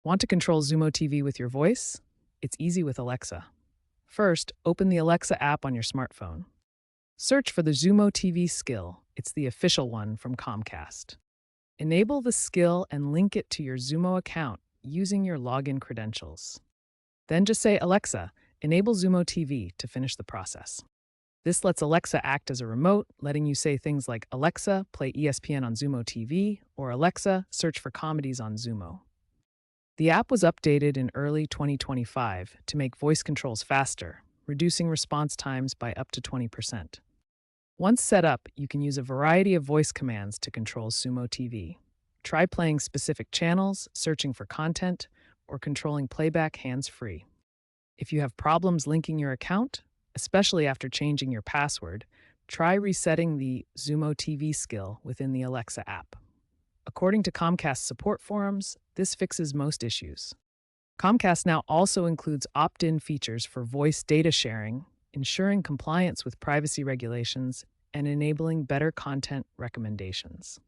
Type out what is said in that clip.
Want to control Xumo TV with your voice? It's easy with Alexa. First, open the Alexa app on your smartphone. Search for the Xumo TV skill. It's the official one from Comcast. Enable the skill and link it to your Xumo account using your login credentials. Then just say, Alexa, enable Xumo TV to finish the process. This lets Alexa act as a remote, letting you say things like, Alexa, play ESPN on Xumo TV, or Alexa, search for comedies on Xumo. The app was updated in early 2025 to make voice controls faster, reducing response times by up to 20%. Once set up, you can use a variety of voice commands to control Xumo TV. Try playing specific channels, searching for content, or controlling playback hands-free. If you have problems linking your account, especially after changing your password, try resetting the Xumo TV skill within the Alexa app. According to Comcast support forums, this fixes most issues. Comcast now also includes opt-in features for voice data sharing, ensuring compliance with privacy regulations, and enabling better content recommendations.